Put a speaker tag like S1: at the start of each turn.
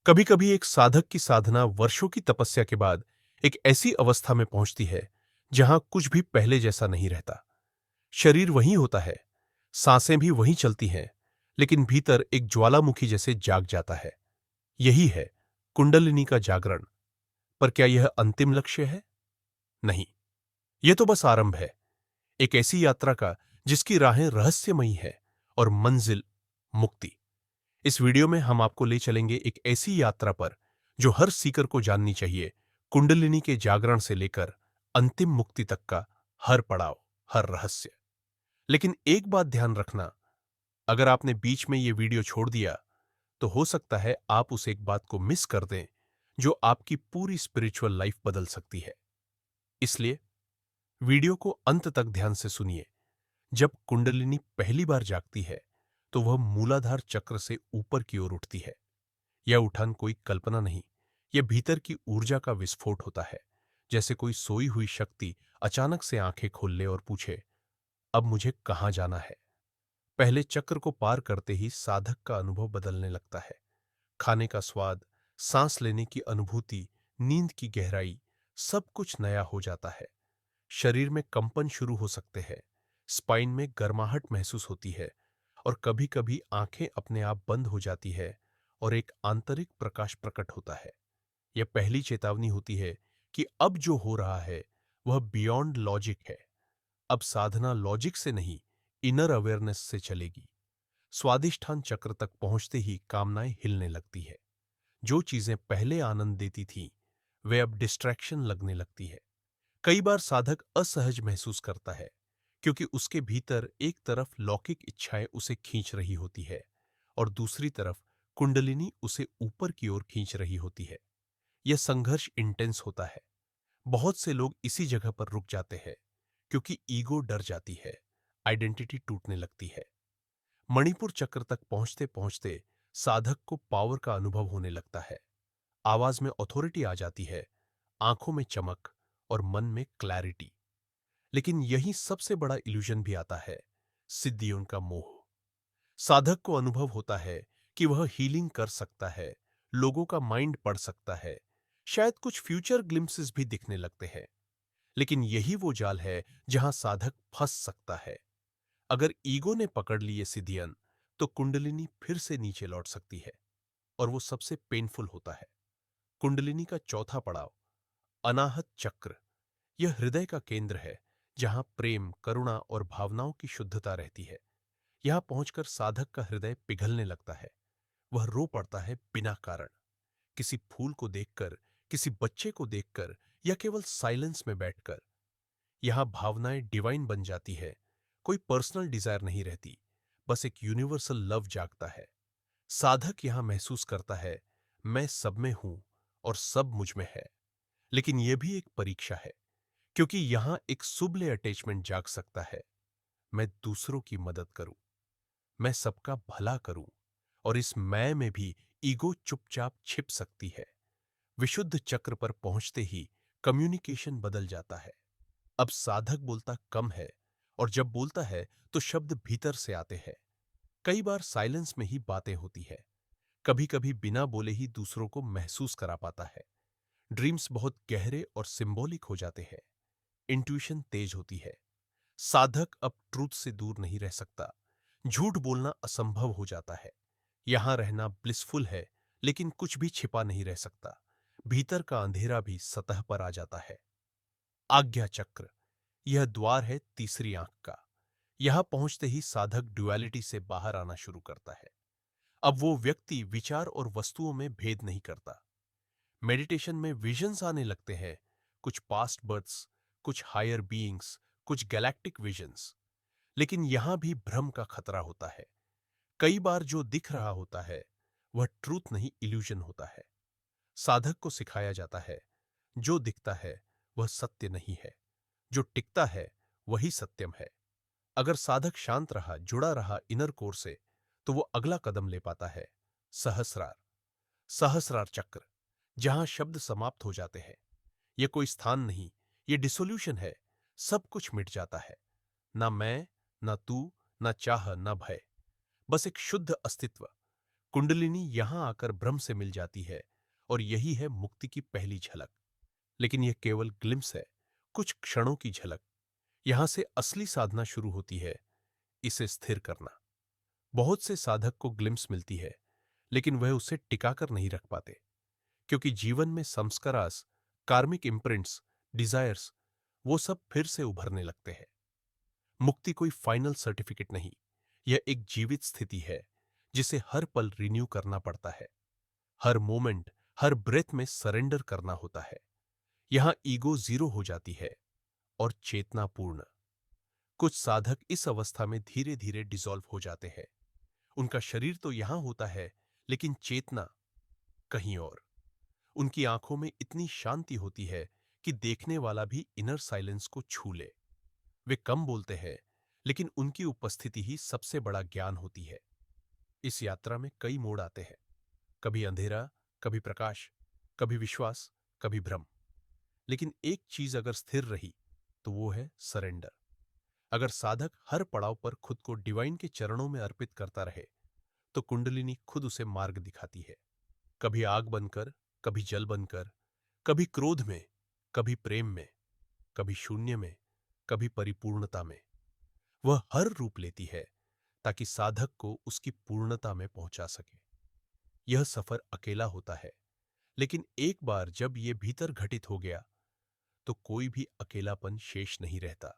S1: कभी कभी एक साधक की साधना वर्षों की तपस्या के बाद एक ऐसी अवस्था में पहुंचती है जहां कुछ भी पहले जैसा नहीं रहता। शरीर वही होता है, सांसें भी वही चलती हैं, लेकिन भीतर एक ज्वालामुखी जैसे जाग जाता है। यही है कुंडलिनी का जागरण। पर क्या यह अंतिम लक्ष्य है? नहीं, यह तो बस आरंभ है, एक ऐसी यात्रा का जिसकी राहें रहस्यमयी है और मंजिल मुक्ति। इस वीडियो में हम आपको ले चलेंगे एक ऐसी यात्रा पर जो हर सीकर को जाननी चाहिए, कुंडलिनी के जागरण से लेकर अंतिम मुक्ति तक का हर पड़ाव, हर रहस्य। लेकिन एक बात ध्यान रखना, अगर आपने बीच में यह वीडियो छोड़ दिया तो हो सकता है आप उस एक बात को मिस कर दें जो आपकी पूरी स्पिरिचुअल लाइफ बदल सकती है। इसलिए वीडियो को अंत तक ध्यान से सुनिए। जब कुंडलिनी पहली बार जागती है तो वह मूलाधार चक्र से ऊपर की ओर उठती है। यह उठान कोई कल्पना नहीं, यह भीतर की ऊर्जा का विस्फोट होता है। जैसे कोई सोई हुई शक्ति अचानक से आंखें खोल ले और पूछे, अब मुझे कहां जाना है। पहले चक्र को पार करते ही साधक का अनुभव बदलने लगता है। खाने का स्वाद, सांस लेने की अनुभूति, नींद की गहराई, सब कुछ नया हो जाता है। शरीर में कंपन शुरू हो सकते हैं, स्पाइन में गर्माहट महसूस होती है और कभी-कभी आंखें अपने आप बंद हो जाती है और एक आंतरिक प्रकाश प्रकट होता है। यह पहली चेतावनी होती है कि अब जो हो रहा है वह बियॉन्ड लॉजिक है। अब साधना लॉजिक से नहीं, इनर अवेयरनेस से चलेगी। स्वादिष्ठान चक्र तक पहुंचते ही कामनाएं हिलने लगती है। जो चीजें पहले आनंद देती थीं, वे अब डिस्ट्रैक्शन लगने लगती है। कई बार साधक असहज महसूस करता है क्योंकि उसके भीतर एक तरफ लौकिक इच्छाएं उसे खींच रही होती है और दूसरी तरफ कुंडलिनी उसे ऊपर की ओर खींच रही होती है। यह संघर्ष इंटेंस होता है। बहुत से लोग इसी जगह पर रुक जाते हैं क्योंकि ईगो डर जाती है, आइडेंटिटी टूटने लगती है। मणिपुर चक्र तक पहुंचते पहुंचते साधक को पावर का अनुभव होने लगता है। आवाज में ऑथोरिटी आ जाती है, आंखों में चमक और मन में क्लैरिटी। लेकिन यही सबसे बड़ा इल्यूजन भी आता है, सिद्धियों का मोह। साधक को अनुभव होता है कि वह हीलिंग कर सकता है, लोगों का माइंड पढ़ सकता है, शायद कुछ फ्यूचर ग्लिम्पसेस भी दिखने लगते हैं। लेकिन यही वो जाल है जहां साधक फंस सकता है। अगर ईगो ने पकड़ ली ये सिद्धियन, तो कुंडलिनी फिर से नीचे लौट सकती है और वो सबसे पेनफुल होता है। कुंडलिनी का चौथा पड़ाव, अनाहत चक्र। यह हृदय का केंद्र है जहां प्रेम, करुणा और भावनाओं की शुद्धता रहती है। यहां पहुंचकर साधक का हृदय पिघलने लगता है। वह रो पड़ता है बिना कारण, किसी फूल को देखकर, किसी बच्चे को देखकर या केवल साइलेंस में बैठकर। यहां भावनाएं डिवाइन बन जाती है। कोई पर्सनल डिजायर नहीं रहती, बस एक यूनिवर्सल लव जागता है। साधक यहां महसूस करता है, मैं सब में हूं और सब मुझ में है। लेकिन यह भी एक परीक्षा है, क्योंकि यहां एक सुबले अटैचमेंट जाग सकता है। मैं दूसरों की मदद करूं, मैं सबका भला करूं, और इस मैं में भी ईगो चुपचाप छिप सकती है। विशुद्ध चक्र पर पहुंचते ही कम्युनिकेशन बदल जाता है। अब साधक बोलता कम है और जब बोलता है तो शब्द भीतर से आते हैं। कई बार साइलेंस में ही बातें होती है। कभी कभी बिना बोले ही दूसरों को महसूस करा पाता है। ड्रीम्स बहुत गहरे और सिंबॉलिक हो जाते हैं। इंट्यूशन तेज होती है। साधक अब ट्रूथ से दूर नहीं रह सकता। झूठ बोलना असंभव हो जाता है। यहां रहना ब्लिसफुल है, लेकिन कुछ भी छिपा नहीं रह सकता। भीतर का अंधेरा भी सतह पर आ जाता है। आज्ञा चक्र, यह द्वार है तीसरी आंख का। यहां पहुंचते ही साधक ड्युअलिटी से बाहर आना शुरू करता है। अब वो व्यक्ति विचार और वस्तुओं में भेद नहीं करता। मेडिटेशन में विजन्स आने लगते हैं, कुछ पास्ट बर्थ्स, कुछ हायर बीइंग्स, कुछ गैलेक्टिक विजन्स। लेकिन यहां भी भ्रम का खतरा होता है। कई बार जो दिख रहा होता है वह ट्रूथ नहीं, इल्यूजन होता है। साधक को सिखाया जाता है, जो दिखता है वह सत्य नहीं है, जो टिकता है वही सत्यम है। अगर साधक शांत रहा, जुड़ा रहा इनर कोर से, तो वो अगला कदम ले पाता है, सहस्रार। सहस्रार चक्र, जहां शब्द समाप्त हो जाते हैं। यह कोई स्थान नहीं, यह डिसोल्यूशन है। सब कुछ मिट जाता है, ना मैं, ना तू, ना चाह, ना भय। बस एक शुद्ध अस्तित्व। कुंडलिनी यहां आकर ब्रह्म से मिल जाती है और यही है मुक्ति की पहली झलक। लेकिन यह केवल ग्लिम्स है, कुछ क्षणों की झलक। यहां से असली साधना शुरू होती है, इसे स्थिर करना। बहुत से साधक को ग्लिम्स मिलती है, लेकिन वह उसे टिकाकर नहीं रख पाते, क्योंकि जीवन में संस्कारास, कार्मिक इम्प्रिंट्स, डिजायर्स, वो सब फिर से उभरने लगते हैं। मुक्ति कोई फाइनल सर्टिफिकेट नहीं, यह एक जीवित स्थिति है जिसे हर पल रिन्यू करना पड़ता है। हर मोमेंट, हर ब्रेथ में सरेंडर करना होता है। यहां ईगो जीरो हो जाती है और चेतना पूर्ण। कुछ साधक इस अवस्था में धीरे धीरे डिसॉल्व हो जाते हैं। उनका शरीर तो यहां होता है, लेकिन चेतना कहीं और। उनकी आंखों में इतनी शांति होती है कि देखने वाला भी इनर साइलेंस को छू ले। वे कम बोलते हैं, लेकिन उनकी उपस्थिति ही सबसे बड़ा ज्ञान होती है। इस यात्रा में कई मोड़ आते हैं, कभी अंधेरा, कभी प्रकाश, कभी विश्वास, कभी भ्रम। लेकिन एक चीज अगर स्थिर रही तो वो है सरेंडर। अगर साधक हर पड़ाव पर खुद को डिवाइन के चरणों में अर्पित करता रहे, तो कुंडलिनी खुद उसे मार्ग दिखाती है। कभी आग बनकर, कभी जल बनकर, कभी क्रोध में, कभी प्रेम में, कभी शून्य में, कभी परिपूर्णता में। वह हर रूप लेती है ताकि साधक को उसकी पूर्णता में पहुंचा सके। यह सफर अकेला होता है, लेकिन एक बार जब यह भीतर घटित हो गया, तो कोई भी अकेलापन शेष नहीं रहता।